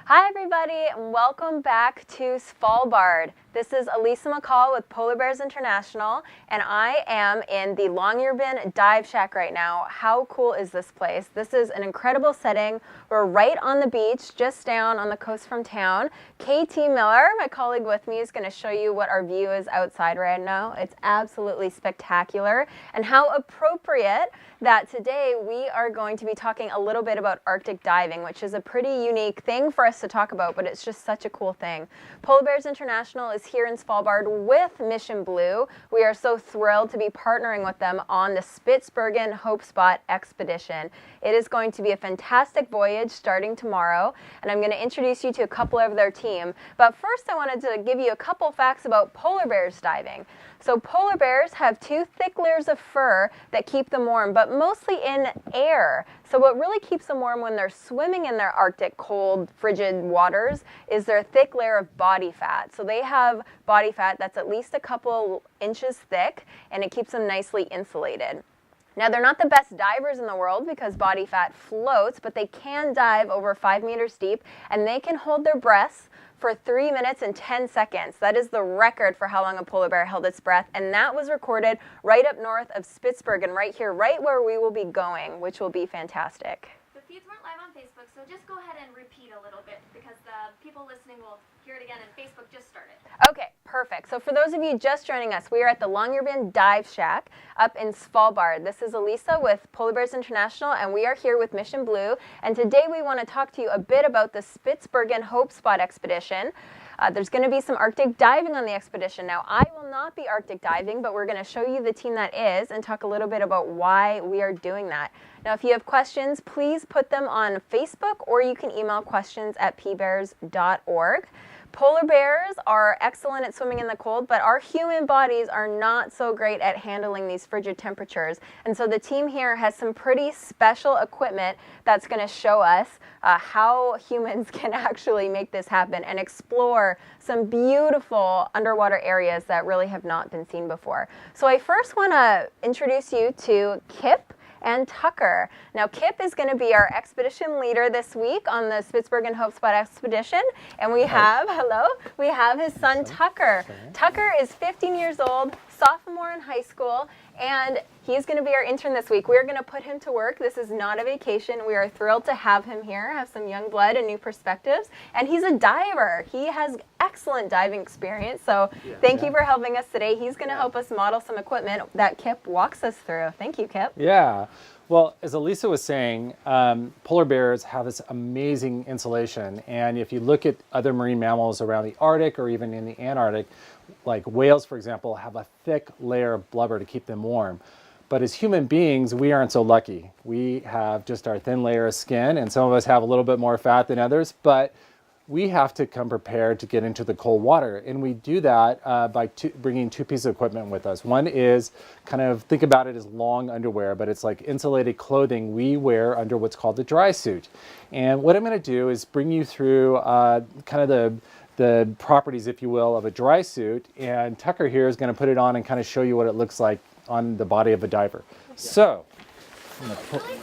Hi everybody, and welcome back to Svalbard. This is Alysa McCall with Polar Bears International, and I am in the Longyearbyen Dive Shack right now. How cool is this place? This is an incredible setting. We're right on the beach, just down on the coast from town. KT Miller, my colleague with me, is going to show you what our view is outside right now. It's absolutely spectacular, and how appropriate that today we are going to be talking a little bit about Arctic diving, which is a pretty unique thing for us to talk about, but it's just such a cool thing. Polar Bears International is here in Svalbard with Mission Blue. We are so thrilled to be partnering with them on the Spitsbergen Hope Spot expedition. It is going to be a fantastic voyage starting tomorrow, and I'm going to introduce you to a couple of their team. But first I wanted to give you a couple facts about polar bears diving. So polar bears have two thick layers of fur that keep them warm, but mostly in air. So what really keeps them warm when they're swimming in their Arctic cold, frigid waters is their thick layer of body fat. So they have body fat that's at least a couple inches thick, and it keeps them nicely insulated. Now, they're not the best divers in the world because body fat floats, but they can dive over 5 meters deep, and they can hold their breaths for 3 minutes and 10 seconds. That is the record for how long a polar bear held its breath, and that was recorded right up north of Spitsbergen, right here, right where we will be going, which will be fantastic. The feeds weren't live on Facebook, so just go ahead and repeat a little bit because the people listening will hear it again, and Facebook just started. Okay, perfect. So for those of you just joining us, we are at the Longyearbyen Dive Shack up in Svalbard. This is Alysa with Polar Bears International, and we are here with Mission Blue. And today we want to talk to you a bit about the Spitsbergen Hope Spot expedition. There's going to be some Arctic diving on the expedition. Now, I will not be Arctic diving, but we're going to show you the team that is and talk a little bit about why we are doing that. Now, if you have questions, please put them on Facebook, or you can email questions at pbears.org. Polar bears are excellent at swimming in the cold, but our human bodies are not so great at handling these frigid temperatures. And so the team here has some pretty special equipment that's going to show us how humans can actually make this happen and explore some beautiful underwater areas that really have not been seen before. So I first want to introduce you to Kip and Tucker. Now, Kip is going to be our expedition leader this week on the Spitsbergen Hope Spot expedition, and we have, we have his son Tucker. Tucker is 15 years old, sophomore in high school, and he's going to be our intern this week. We're going to put him to work. This is not a vacation. We are thrilled to have him here, have some young blood and new perspectives, and he's a diver. He has excellent diving experience, so thank you for helping us today. He's going to help us model some equipment that Kip walks us through. Thank you, Kip. Yeah. Well, as Alysa was saying, polar bears have this amazing insulation, and if you look at other marine mammals around the Arctic or even in the Antarctic, like whales, for example, have a thick layer of blubber to keep them warm. But as human beings, we aren't so lucky. We have just our thin layer of skin, and some of us have a little bit more fat than others, but we have to come prepared to get into the cold water. And we do that by bringing two pieces of equipment with us. One is kind of, think about it as long underwear, but it's like insulated clothing we wear under what's called the dry suit. And what I'm going to do is bring you through kind of the properties, if you will, of a dry suit. And Tucker here is going to put it on and kind of show you what it looks like on the body of a diver. Yeah. So, really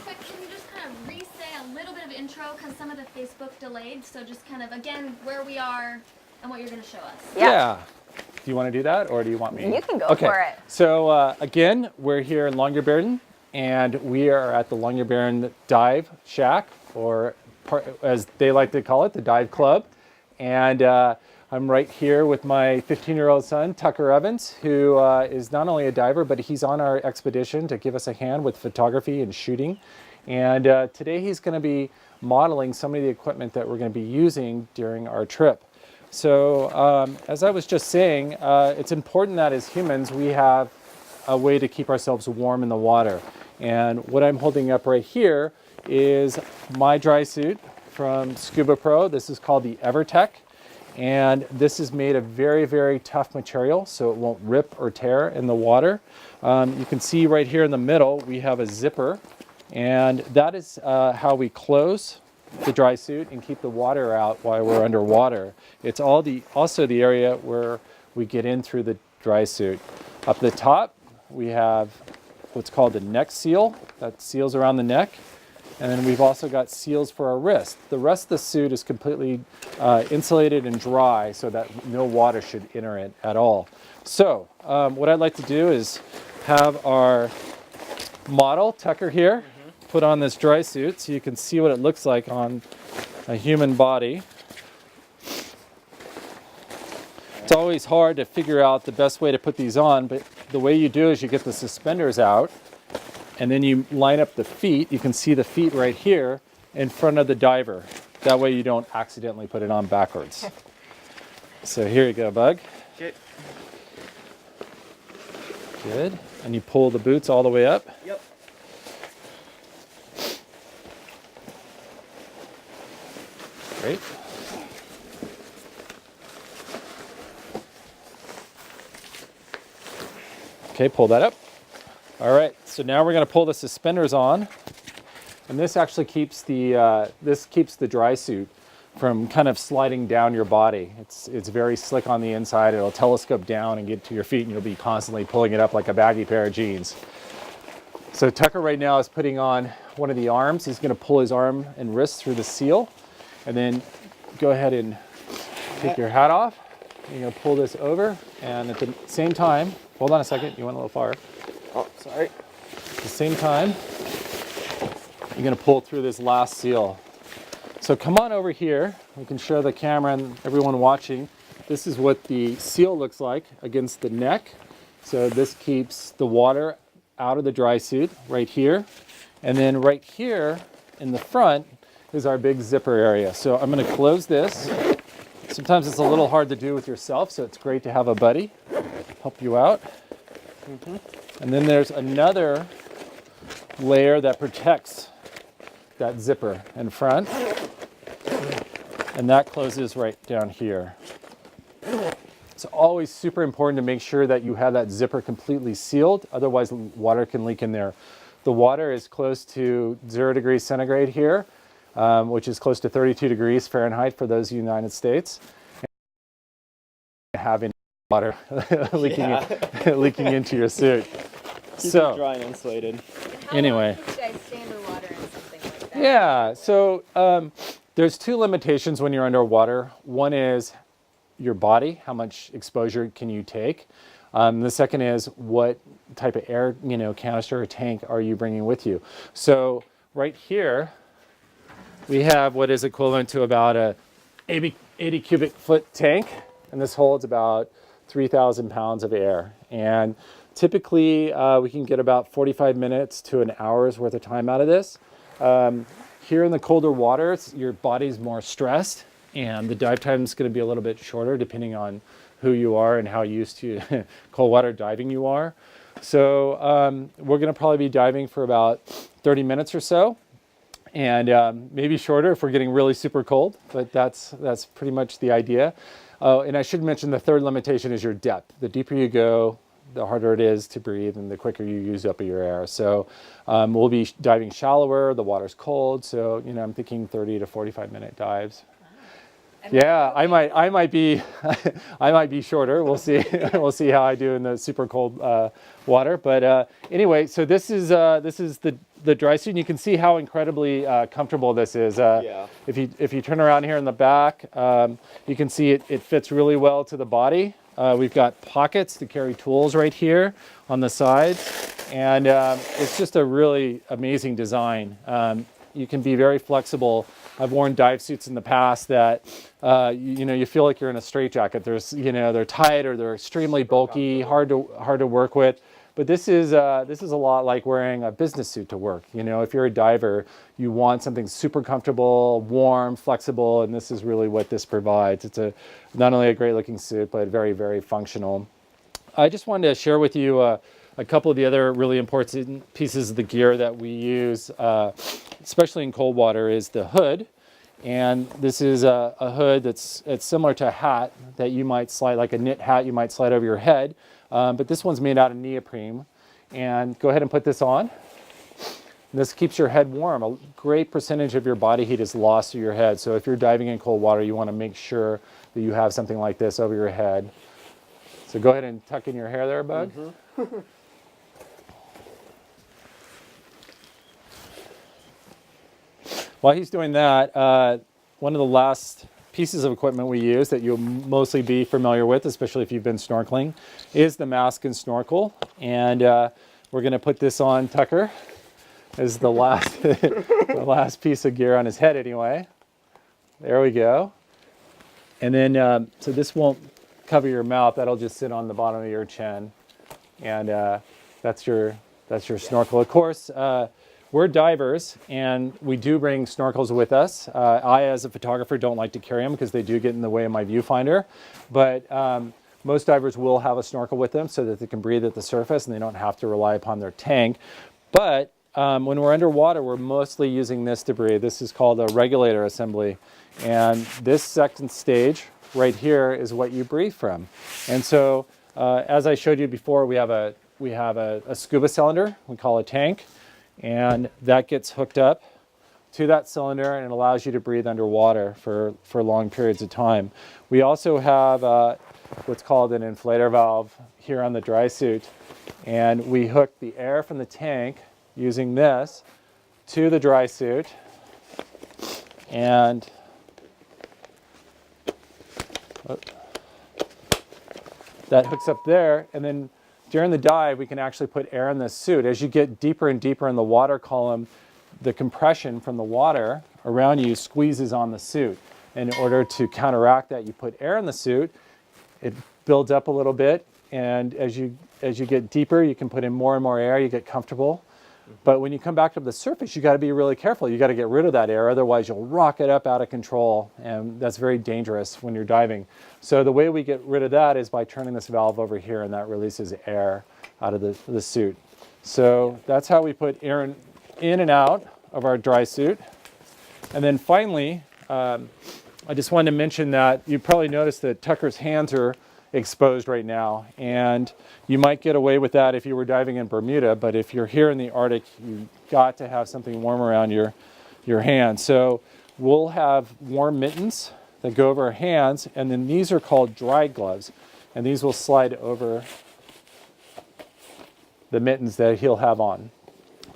quick, can you just kind of re-say a little bit of intro, because some of the Facebook delayed, so just kind of, again, where we are and what you're going to show us. Yeah. Do you want to do that, or do you want me? You can go for it. So, again, we're here in Longyearbyen, and we are at the Longyearbyen Dive Shack, or as they like to call it, the Dive Club. And I'm right here with my 15-year-old son, Tucker Evans, who is not only a diver, but he's on our expedition to give us a hand with photography and shooting. And today he's going to be modeling some of the equipment that we're going to be using during our trip. So as I was just saying, it's important that as humans we have a way to keep ourselves warm in the water. And what I'm holding up right here is my dry suit from Scuba Pro. This is called the EverTech, and this is made of very, very tough material, so it won't rip or tear in the water. You can see right here in the middle we have a zipper, and that is how we close the dry suit and keep the water out while we're underwater. It's also the area where we get in through the dry suit. Up the top we have what's called the neck seal that seals around the neck. And then we've also got seals for our wrist. The rest of the suit is completely insulated and dry so that no water should enter it at all. So what I'd like to do is have our model, Tucker here, put on this dry suit so you can see what it looks like on a human body. It's always hard to figure out the best way to put these on, but the way you do is you get the suspenders out and then you line up the feet. You can see the feet right here in front of the diver. That way you don't accidentally put it on backwards. So here you go, Bug. Okay. Good. And you pull the boots all the way up. Yep. Great. Okay, pull that up. All right, so now we're going to pull the suspenders on, and this actually keeps the dry suit from kind of sliding down your body. It's very slick on the inside. It'll telescope down and get to your feet, and you'll be constantly pulling it up like a baggy pair of jeans. So Tucker right now is putting on one of the arms. He's going to pull his arm and wrist through the seal, and then go ahead and take your hat off. You're going to pull this over, and at the same time, hold on a second, you went a little far. Oh, sorry. At the same time, you're going to pull through this last seal. So come on over here. We can show the camera and everyone watching. This is what the seal looks like against the neck. So this keeps the water out of the dry suit right here. And then right here in the front is our big zipper area. So I'm going to close this. Sometimes it's a little hard to do with yourself, so it's great to have a buddy help you out. And then there's another layer that protects that zipper in front, and that closes right down here. It's always super important to make sure that you have that zipper completely sealed, otherwise water can leak in there. The water is close to 0 degrees centigrade here, which is close to 32 degrees Fahrenheit for those United States. And having water leaking into your suit. Keep it dry and insulated. Anyway. How long can you guys stay underwater in something like that? Yeah, so there's two limitations when you're underwater. One is your body, how much exposure can you take? The second is what type of air, canister or tank are you bringing with you? So right here, we have what is equivalent to about a 80 cubic foot tank, and this holds about 3,000 pounds of air. And typically, we can get about 45 minutes to an hour's worth of time out of this. Here in the colder waters, your body's more stressed, and the dive time is going to be a little bit shorter depending on who you are and how used to cold water diving you are. So we're going to probably be diving for about 30 minutes or so, and maybe shorter if we're getting really super cold, but that's pretty much the idea. And I should mention the third limitation is your depth. The deeper you go, the harder it is to breathe and the quicker you use up your air. So we'll be diving shallower, the water's cold, so I'm thinking 30 to 45 minute dives. Yeah, I might be I might be shorter. We'll see. We'll see how I do in the super cold water. But anyway, so this is the dry suit. And you can see how incredibly comfortable this is. Yeah. If you turn around here in the back, you can see it fits really well to the body. We've got pockets to carry tools right here on the sides, and it's just a really amazing design. You can be very flexible. I've worn dive suits in the past that you feel like you're in a straitjacket. They're tight or they're extremely bulky, hard to work with. But this is a lot like wearing a business suit to work. If you're a diver, you want something super comfortable, warm, flexible, and this is really what this provides. It's not only a great looking suit, but very, very functional. I just wanted to share with you a couple of the other really important pieces of the gear that we use, especially in cold water, is the hood. And this is a hood it's similar to a hat that you might slide, like a knit hat you might slide over your head. But this one's made out of neoprene. And go ahead and put this on. This keeps your head warm. A great percentage of your body heat is lost through your head. So if you're diving in cold water, you want to make sure that you have something like this over your head. So go ahead and tuck in your hair there, Bug. while he's doing that, one of the last pieces of equipment we use that you'll mostly be familiar with, especially if you've been snorkeling, is the mask and snorkel. And we're going to put this on Tucker as the last, the last piece of gear on his head anyway. There we go. And then, so this won't cover your mouth, that'll just sit on the bottom of your chin. And that's your snorkel. Of course, we're divers, and we do bring snorkels with us. I, as a photographer, don't like to carry them because they do get in the way of my viewfinder. But most divers will have a snorkel with them so that they can breathe at the surface and they don't have to rely upon their tank. But when we're underwater, we're mostly using this to breathe. This is called a regulator assembly. And this second stage right here is what you breathe from. And so, as I showed you before, we have a scuba cylinder, we call a tank. And that gets hooked up to that cylinder and it allows you to breathe underwater for long periods of time. We also have what's called an inflator valve here on the dry suit. And we hook the air from the tank using this to the dry suit. And that hooks up there, and then during the dive, we can actually put air in this suit. As you get deeper and deeper in the water column, the compression from the water around you squeezes on the suit. And in order to counteract that, you put air in the suit. It builds up a little bit, and as you get deeper, you can put in more and more air. You get comfortable. But when you come back to the surface, you got to be really careful. You got to get rid of that air, otherwise you'll rocket up out of control, and that's very dangerous when you're diving. So the way we get rid of that is by turning this valve over here, and that releases air out of the suit. So that's how we put air in and out of our dry suit. And then finally, I just wanted to mention that you probably noticed that Tucker's hands are exposed right now, and you might get away with that if you were diving in Bermuda, but if you're here in the Arctic, you've got to have something warm around your hands. So we'll have warm mittens that go over our hands, and then these are called dry gloves, and these will slide over the mittens that he'll have on.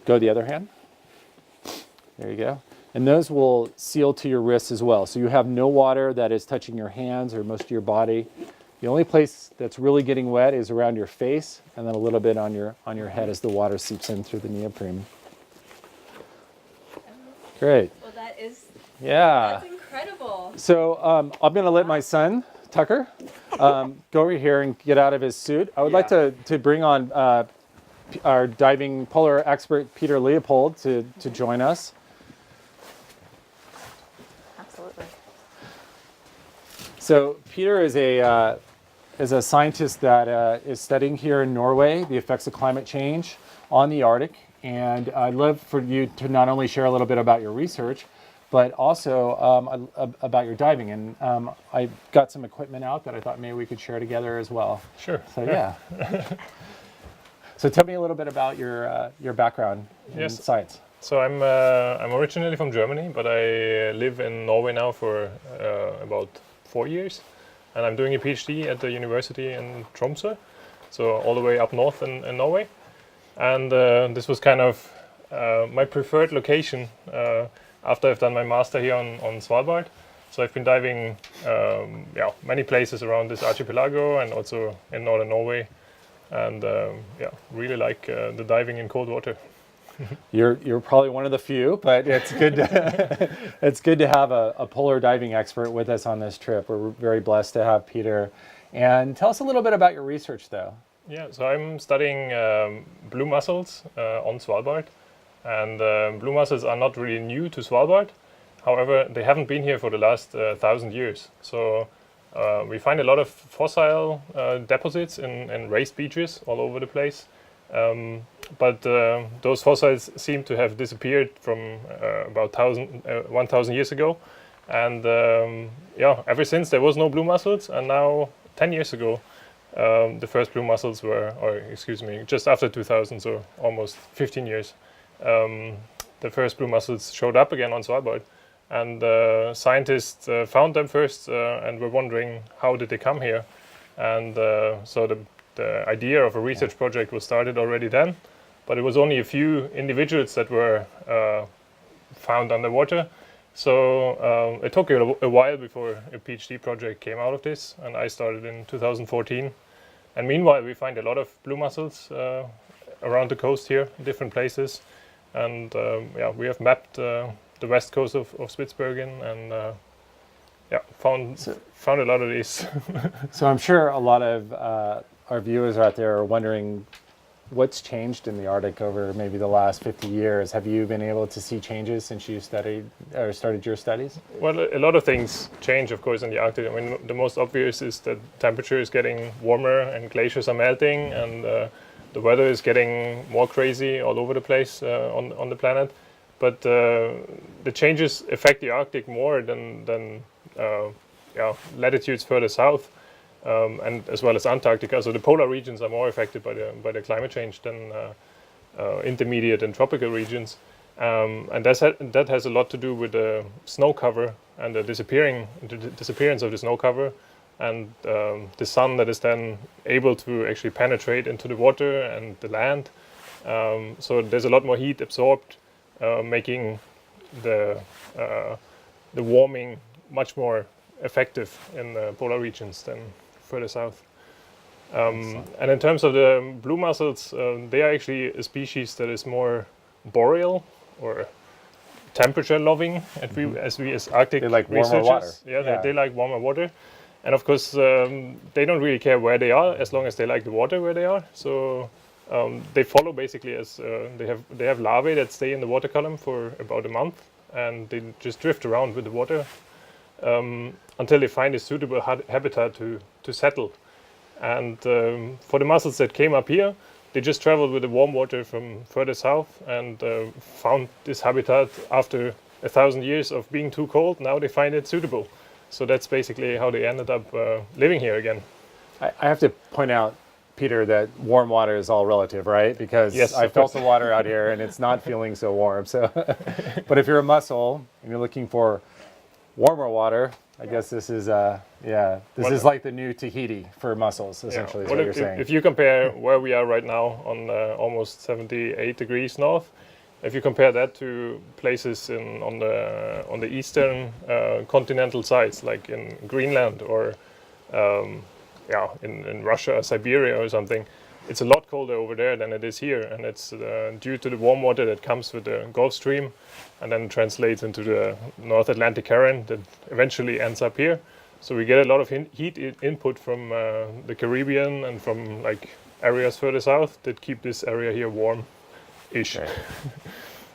Go the other hand. There you go. And those will seal to your wrists as well, so you have no water that is touching your hands or most of your body. The only place that's really getting wet is around your face, and then a little bit on your head as the water seeps in through the neoprene. Great. Well, that is, yeah. that's incredible. So I'm going to let my son, Tucker, go over here and get out of his suit. I would like to bring on our diving polar expert, Peter Leopold, to join us. Absolutely. So Peter is a scientist that is studying here in Norway the effects of climate change on the Arctic. And I'd love for you to not only share a little bit about your research, but also about your diving. And I got some equipment out that I thought maybe we could share together as well. Sure. So yeah. So tell me a little bit about your background in science. So I'm originally from Germany, but I live in Norway now for about 4 years, and I'm doing a PhD at the university in Tromsø, so all the way up north in Norway. And this was kind of my preferred location after I've done my master here on Svalbard. So I've been diving many places around this archipelago and also in northern Norway, and really like the diving in cold water. You're probably one of the few, but it's good to, it's good to have a polar diving expert with us on this trip. We're very blessed to have Peter. And tell us a little bit about your research, though. Yeah, so I'm studying blue mussels on Svalbard, and blue mussels are not really new to Svalbard. However, they haven't been here for the last 1,000 years. So we find a lot of fossil deposits in raised beaches all over the place. But those fossils seem to have disappeared from about 1,000 years ago, and ever since there was no blue mussels, and now 10 years ago the first blue mussels were, or excuse me, just after 2000, so almost 15 years, the first blue mussels showed up again on Svalbard, and scientists found them first and were wondering how did they come here, and so the idea of a research project was started already then. But it was only a few individuals that were found underwater. So it took a while before a PhD project came out of this, and I started in 2014. And meanwhile, we find a lot of blue mussels around the coast here, in different places. And yeah, we have mapped the west coast of Spitsbergen, and yeah, found a lot of these. So I'm sure a lot of our viewers out there are wondering what's changed in the Arctic over maybe the last 50 years. Have you been able to see changes since you studied or started your studies? Well, a lot of things change, of course, in the Arctic. I mean, the most obvious is that temperature is getting warmer and glaciers are melting, and the weather is getting more crazy all over the place on the planet. But the changes affect the Arctic more than yeah, latitudes further south. And as well as Antarctica, so the polar regions are more affected by the climate change than intermediate and tropical regions, and that has a lot to do with the snow cover and the disappearance of the snow cover, and the sun that is then able to actually penetrate into the water and the land. So there's a lot more heat absorbed, making the warming much more effective in the polar regions than further south. And in terms of the blue mussels, they are actually a species that is more boreal or temperature loving, as Arctic they like warmer researchers. water. Yeah, they like warmer water, and of course they don't really care where they are as long as they like the water where they are. So they follow basically as they have larvae that stay in the water column for about a month, and they just drift around with the water until they find a suitable habitat to settle. And for the mussels that came up here, they just traveled with the warm water from further south and found this habitat after 1,000 years of being too cold. Now they find it suitable. So that's basically how they ended up living here again. I have to point out, Peter, that warm water is all relative, right? Because yes, I felt the water out here and it's not feeling so warm. So, but if you're a mussel and you're looking for warmer water, I guess this is is like the new Tahiti for mussels, essentially. Yeah. Is what you're saying. If you compare where we are right now on almost 78 degrees north, if you compare that to places on the eastern continental sides, like in Greenland or in Russia, Siberia or something, it's a lot colder over there than it is here, and it's due to the warm water that comes with the Gulf Stream and then translates into the North Atlantic current that eventually ends up here. So we get a lot of heat input from the Caribbean and from like areas further south that keep this area here warm-ish. Okay.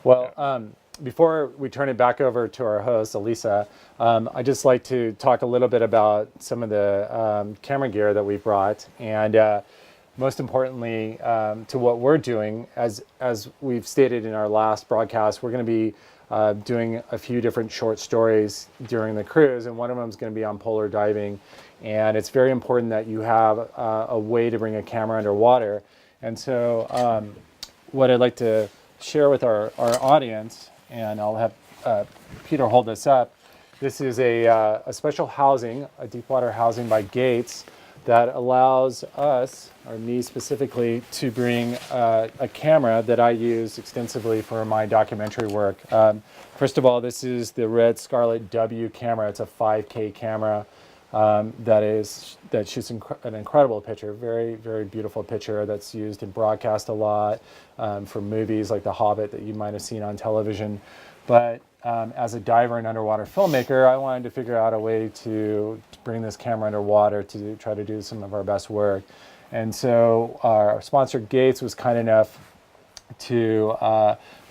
Well, before we turn it back over to our host, Alysa, I'd just like to talk a little bit about some of the camera gear that we brought, and most importantly, to what we're doing. As we've stated in our last broadcast, we're going to be doing a few different short stories during the cruise, and one of them is going to be on polar diving. And it's very important that you have a way to bring a camera underwater. And so what I'd like to share with our audience, and I'll have Peter hold this up. This is a special housing, a deep water housing by Gates, that allows us, or me specifically, to bring a camera that I use extensively for my documentary work. First of all, this is the Red Scarlet W camera. It's a 5K camera that shoots an incredible picture, very, very beautiful picture that's used in broadcast a lot for movies like The Hobbit that you might have seen on television. But as a diver and underwater filmmaker, I wanted to figure out a way to bring this camera underwater to try to do some of our best work. And so our sponsor Gates was kind enough to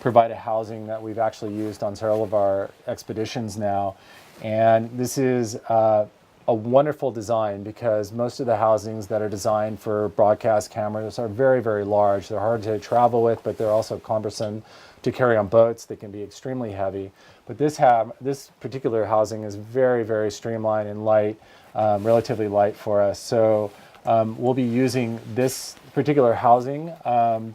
provide a housing that we've actually used on several of our expeditions now. And this is a wonderful design because most of the housings that are designed for broadcast cameras are very, very large. They're hard to travel with, but they're also cumbersome to carry on boats. They can be extremely heavy. But this particular housing is very, very streamlined and light, relatively light for us. So we'll be using this particular housing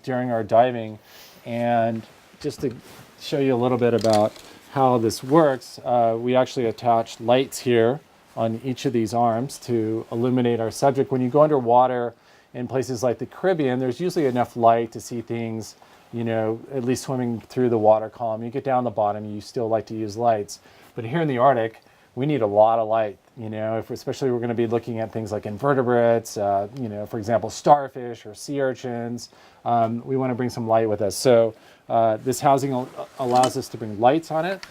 during our diving. And just to show you a little bit about how this works, we actually attach lights here on each of these arms to illuminate our subject. When you go underwater in places like the Caribbean, there's usually enough light to see things at least swimming through the water column. You get down the bottom, you still like to use lights. But here in the Arctic, we need a lot of light, especially we're going to be looking at things like invertebrates, for example, starfish or sea urchins. We want to bring some light with us. So this housing allows us to bring lights on it.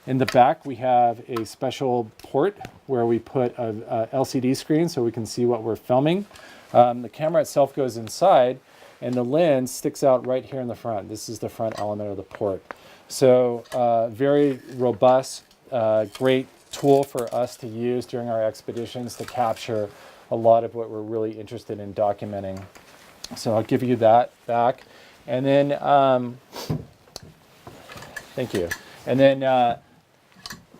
In the back, we have a special port where we put a LCD screen so we can see what we're filming. The camera itself goes inside, and the lens sticks out right here in the front. This is the front element of the port. So very robust, great tool for us to use during our expeditions to capture a lot of what we're really interested in documenting. So I'll give you that back. And then, thank you. And then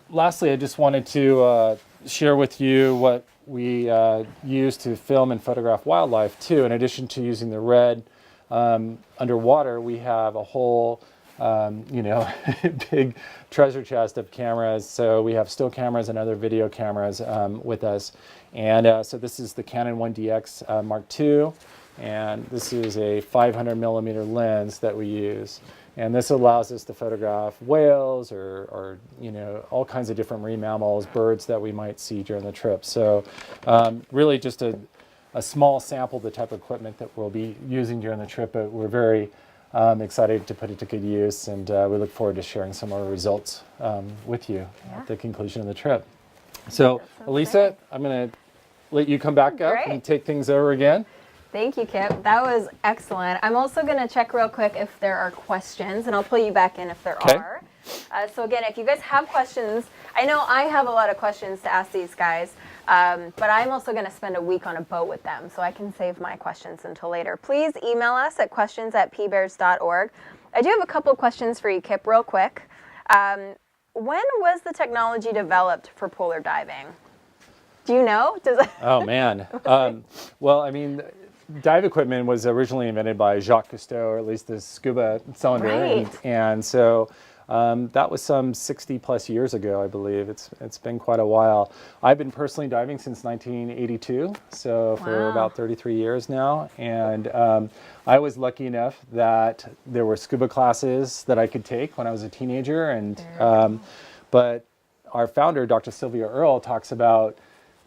lastly, I just wanted to share with you what we use to film and photograph wildlife too. In addition to using the red underwater, we have a whole big treasure chest of cameras. So we have still cameras and other video cameras with us. And so this is the Canon 1DX Mark II. And this is a 500 millimeter lens that we use. And this allows us to photograph whales or all kinds of different marine mammals, birds that we might see during the trip. So really just a small sample of the type of equipment that we'll be using during the trip, but we're very excited to put it to good use, and we look forward to sharing some of our results with you at the conclusion of the trip. So Alysa, great. I'm going to let you come back up Great. and take things over again. Thank you, Kip. That was excellent. I'm also going to check real quick if there are questions, and I'll pull you back in if there are. So again, if you guys have questions, I know I have a lot of questions to ask these guys, but I'm also going to spend a week on a boat with them, so I can save my questions until later. Please email us at questions@pbears.org. I do have a couple of questions for you, Kip, real quick. When was the technology developed for polar diving? Do you know? Oh, man. Well, I mean, dive equipment was originally invented by Jacques Cousteau, or at least the scuba cylinder. Right. And so that was some 60 plus years ago, I believe. It's been quite a while. I've been personally diving since 1982, so for about 33 years now. And I was lucky enough that there were scuba classes that I could take when I was a teenager. And but our founder, Dr. Sylvia Earle, talks about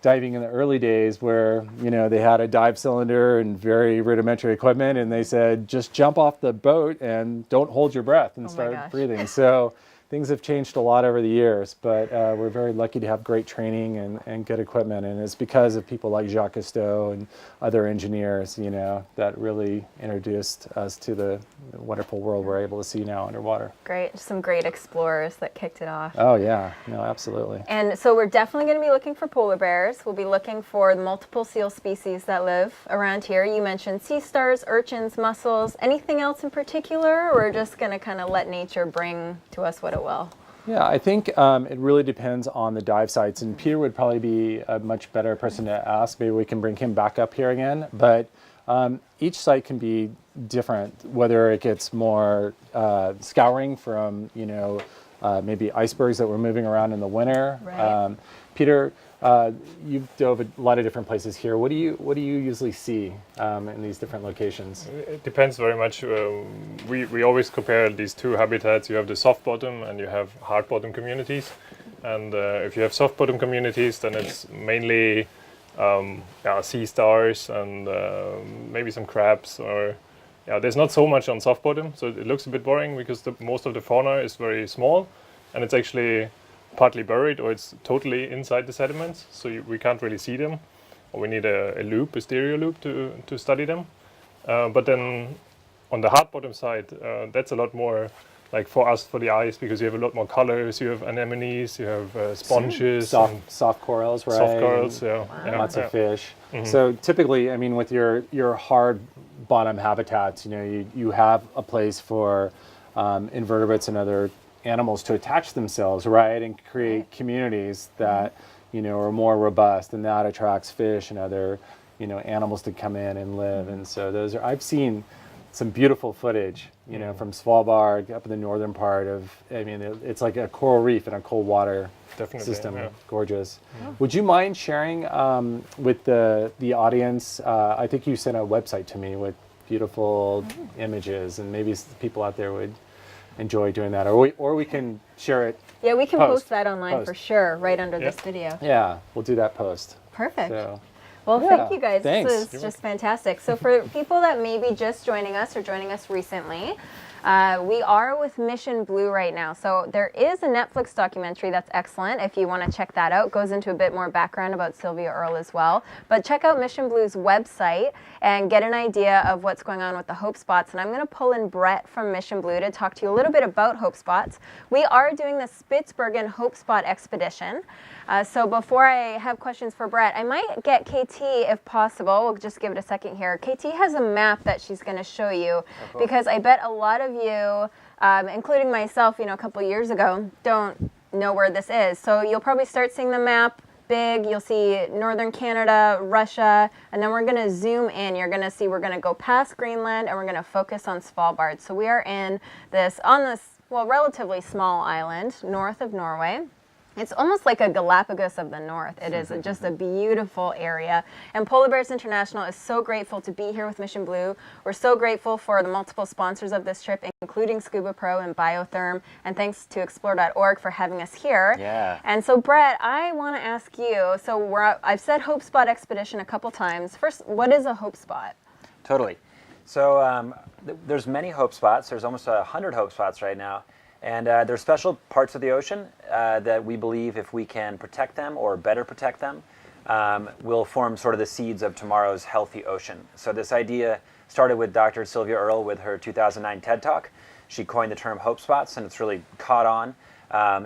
diving in the early days where, they had a dive cylinder and very rudimentary equipment, and they said, just jump off the boat and don't hold your breath and start breathing. So things have changed a lot over the years, but we're very lucky to have great training and good equipment. And it's because of people like Jacques Cousteau and other engineers, that really introduced us to the wonderful world we're able to see now underwater. Great. Some great explorers that kicked it off. Oh, yeah. No, absolutely. And so we're definitely going to be looking for polar bears. We'll be looking for the multiple seal species that live around here. You mentioned sea stars, urchins, mussels. Anything else in particular, or we're just going to kind of let nature bring to us what it will? Yeah, I think it really depends on the dive sites, and Peter would probably be a much better person to ask. Maybe we can bring him back up here again. But each site can be different, whether it gets more scouring from, maybe icebergs that were moving around in the winter. Right. Peter, you've dove a lot of different places here. What do you usually see in these different locations? It depends very much. We always compare these two habitats. You have the soft bottom and you have hard bottom communities. And if you have soft bottom communities, then it's mainly sea stars and maybe some crabs. Or there's not so much on soft bottom, so it looks a bit boring because most of the fauna is very small, and it's actually partly buried or it's totally inside the sediments, so we can't really see them, or we need a stereo loop to study them. But then on the hard bottom side, that's a lot more like for us, for the eyes, because you have a lot more colors. You have anemones, you have sponges, soft corals, right? Soft corals, Lots of fish. Mm-hmm. So typically, I mean, with your hard bottom habitats, you have a place for invertebrates and other animals to attach themselves, right, and create communities that are more robust, and that attracts fish and other animals to come in and live. And so I've seen some beautiful footage from Svalbard up in the northern part of, it's like a coral reef in a cold water system. Yeah. Gorgeous. Yeah. Would you mind sharing with the audience, I think you sent a website to me with beautiful images, and maybe people out there would enjoy doing that, or we can share it. Yeah, we can post that online Post. for sure, right under this video. Yeah, we'll do that post. Perfect. So, Well, yeah, thank you guys. thanks. This is just fantastic. So for people that may be just joining us or joining us recently, we are with Mission Blue right now. So there is a Netflix documentary that's excellent if you want to check that out. It goes into a bit more background about Sylvia Earle as well. But check out Mission Blue's website and get an idea of what's going on with the Hope Spots. And I'm going to pull in Brett from Mission Blue to talk to you a little bit about Hope Spots. We are doing the Spitsbergen Hope Spot Expedition. So before I have questions for Brett, I might get KT if possible. We'll just give it a second here. KT has a map that she's going to show you because I bet a lot of you, including myself, a couple years ago, don't know where this is. So you'll probably start seeing the map big. You'll see northern Canada, Russia, and then we're going to zoom in. You're going to see we're going to go past Greenland and we're going to focus on Svalbard. So we are on this, relatively small island north of Norway. It's almost like a Galapagos of the North. It is just a beautiful area. And Polar Bears International is so grateful to be here with Mission Blue. We're so grateful for the multiple sponsors of this trip, including Scuba Pro and Biotherm. And thanks to Explore.org for having us here. Yeah. And so, Brett, I want to ask you, so I've said Hope Spot Expedition a couple times. First, what is a Hope Spot? Totally. So there's many hope spots. There's almost 100 hope spots right now. And there's special parts of the ocean that we believe if we can protect them or better protect them, will form sort of the seeds of tomorrow's healthy ocean. So this idea started with Dr. Sylvia Earle with her 2009 TED Talk. She coined the term hope spots, and it's really caught on.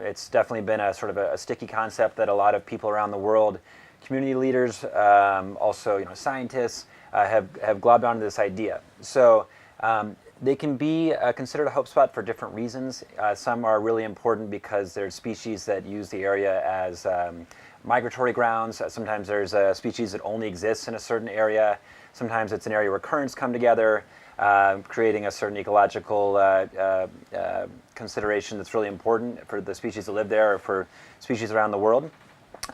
It's definitely been a sort of a sticky concept that a lot of people around the world, community leaders, also scientists, have globbed onto this idea. So they can be considered a hope spot for different reasons. Some are really important because there's species that use the area as migratory grounds. Sometimes there's a species that only exists in a certain area. Sometimes it's an area where currents come together, creating a certain ecological consideration that's really important for the species that live there or for species around the world.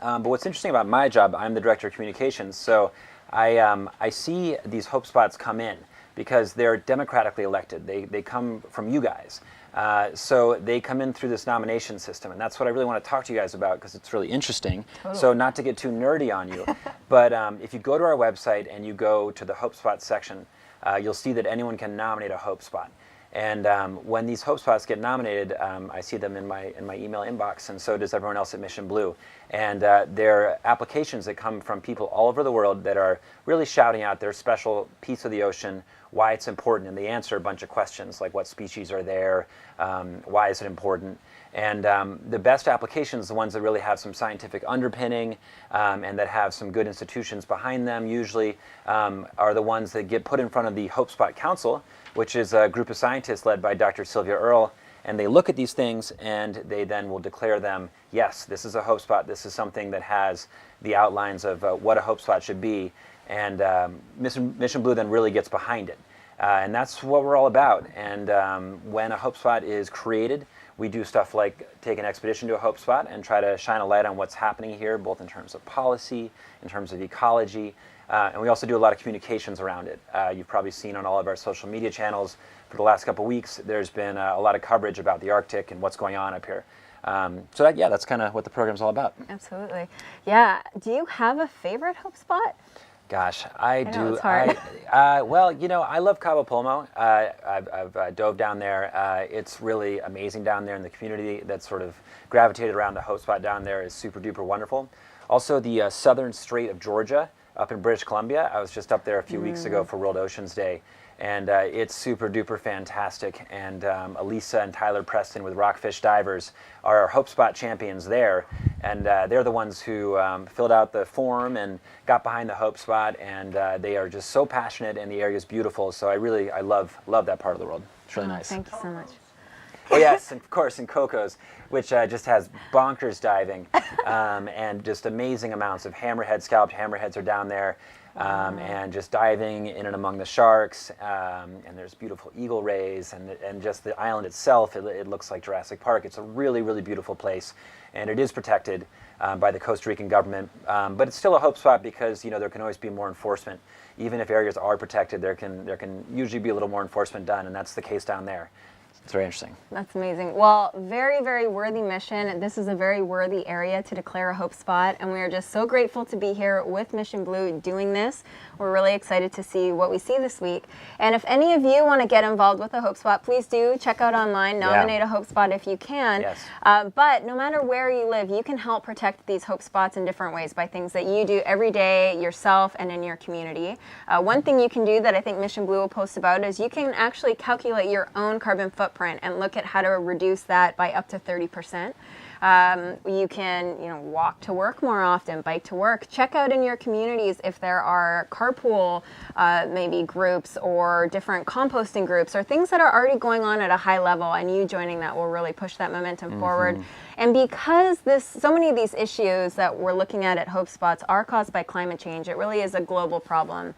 But what's interesting about my job, I'm the director of communications, so I see these hope spots come in because they're democratically elected. They come from you guys. So they come in through this nomination system, and that's what I really want to talk to you guys about because it's really interesting. Totally. So not to get too nerdy on you, but if you go to our website and you go to the Hope Spot section, you'll see that anyone can nominate a Hope Spot. And when these Hope Spots get nominated, I see them in my email inbox, and so does everyone else at Mission Blue. And they're applications that come from people all over the world that are really shouting out their special piece of the ocean, why it's important, and they answer a bunch of questions like what species are there, why is it important. And the best applications, the ones that really have some scientific underpinning and that have some good institutions behind them usually, are the ones that get put in front of the Hope Spot Council, which is a group of scientists led by Dr. Sylvia Earle. And they look at these things and they then will declare them, yes, this is a hope spot. This is something that has the outlines of what a hope spot should be. And Mission Blue then really gets behind it. And that's what we're all about. And when a hope spot is created, we do stuff like take an expedition to a hope spot and try to shine a light on what's happening here, both in terms of policy, in terms of ecology, and we also do a lot of communications around it. You've probably seen on all of our social media channels for the last couple of weeks, there's been a lot of coverage about the Arctic and what's going on up here. So that's kind of what the program's all about. Absolutely. Yeah. Do you have a favorite hope spot? Gosh, I do. It's hard. I love Cabo Polmo. I've dove down there. It's really amazing down there, and the community that's sort of gravitated around the hope spot down there is super duper wonderful. Also, the southern Strait of Georgia up in British Columbia. I was just up there a few weeks ago for World Oceans Day, and it's super duper fantastic. And Alysa and Tyler Preston with Rockfish Divers are our Hope Spot champions there, and they're the ones who filled out the form and got behind the Hope Spot, and they are just so passionate, and the area is beautiful. So I love that part of the world. It's really nice. Thank you so much. Oh yes, of course, in Coco's, which just has bonkers diving and just amazing amounts of hammerhead, scalloped hammerheads are down there. and just diving in and among the sharks. And there's beautiful eagle rays, and just the island itself, it looks like Jurassic Park. It's a really, really beautiful place, and it is protected by the Costa Rican government. But it's still a hope spot because there can always be more enforcement. Even if areas are protected, there can usually be a little more enforcement done, and that's the case down there. It's very interesting. That's amazing. Well, very, very worthy mission. This is a very worthy area to declare a hope spot, and we are just so grateful to be here with Mission Blue doing this. We're really excited to see what we see this week. And if any of you want to get involved with a hope spot, please do check out online, nominate a hope spot if you can. Yes. But no matter where you live, you can help protect these hope spots in different ways by things that you do every day yourself and in your community. One thing you can do that I think Mission Blue will post about is you can actually calculate your own carbon footprint and look at how to reduce that by up to 30%. You can, walk to work more often, bike to work. Check out in your communities if there are carpool maybe groups or different composting groups or things that are already going on at a high level, and you joining that will really push that momentum forward. And because so many of these issues that we're looking at Hope Spots are caused by climate change, it really is a global problem.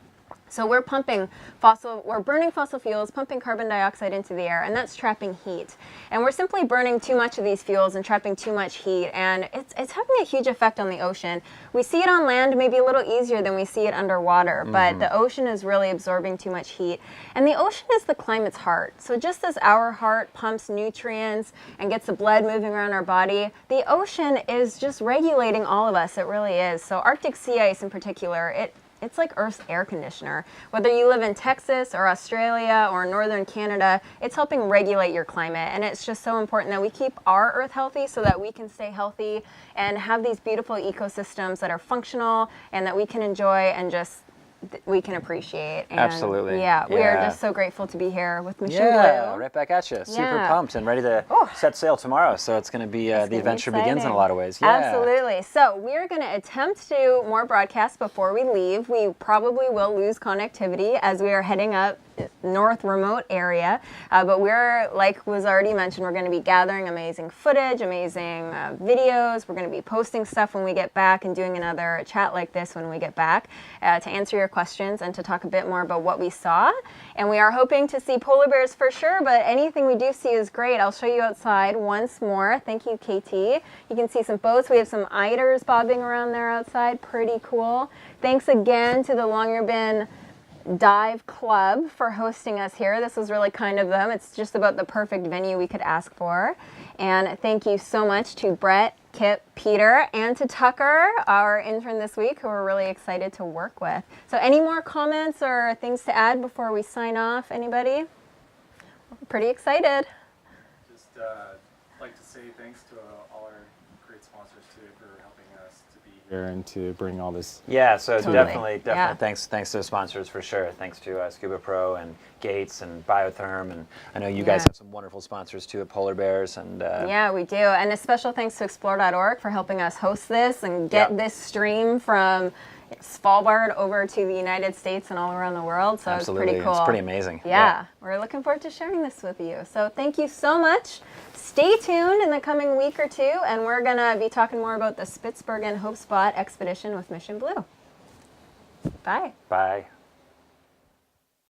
So we're burning fossil fuels, pumping carbon dioxide into the air, and that's trapping heat. And we're simply burning too much of these fuels and trapping too much heat, and it's having a huge effect on the ocean. We see it on land maybe a little easier than we see it underwater, but the ocean is really absorbing too much heat. And the ocean is the climate's heart. So just as our heart pumps nutrients and gets the blood moving around our body, the ocean is just regulating all of us. It really is. So Arctic sea ice in particular, it's like Earth's air conditioner. Whether you live in Texas or Australia or northern Canada, it's helping regulate your climate. And it's just so important that we keep our Earth healthy so that we can stay healthy and have these beautiful ecosystems that are functional and that we can enjoy and we can appreciate. And Absolutely. Yeah, we are just so grateful to be here with Mission Blue. Right back at you. Super pumped and ready to set sail tomorrow. So it's going to be, the adventure begins in a lot of ways. Yeah. Absolutely. So we're going to attempt to do more broadcasts before we leave. We probably will lose connectivity as we are heading up north remote area, but we're, like was already mentioned, we're going to be gathering amazing footage, amazing videos. We're going to be posting stuff when we get back and doing another chat like this when we get back to answer your questions and to talk a bit more about what we saw. And we are hoping to see polar bears for sure, but anything we do see is great. I'll show you outside once more. Thank you, KT. You can see some boats. We have some eiders bobbing around there outside. Pretty cool. Thanks again to the Longyearbyen Dive Club for hosting us here. This was really kind of them. It's just about the perfect venue we could ask for. And thank you so much to Brett, Kip, Peter, and to Tucker, our intern this week, who we're really excited to work with. So any more comments or things to add before we sign off? Anybody? Pretty excited. Just like to say thanks to all our great sponsors too for helping us to be here and to bring all this. Yeah, so Totally. definitely Yeah. thanks to the sponsors for sure. Thanks to Scuba Pro and Gates and Biotherm, and I know you guys have some wonderful sponsors too at Polar Bears. And yeah, we do. And a special thanks to Explore.org for helping us host this and get this stream from Svalbard over to the United States and all around the world. So Absolutely. It's pretty cool. It's pretty amazing. Yeah, we're looking forward to sharing this with you. So thank you so much. Stay tuned in the coming week or two, and we're going to be talking more about the Spitsbergen Hope Spot expedition with Mission Blue. Bye. Bye.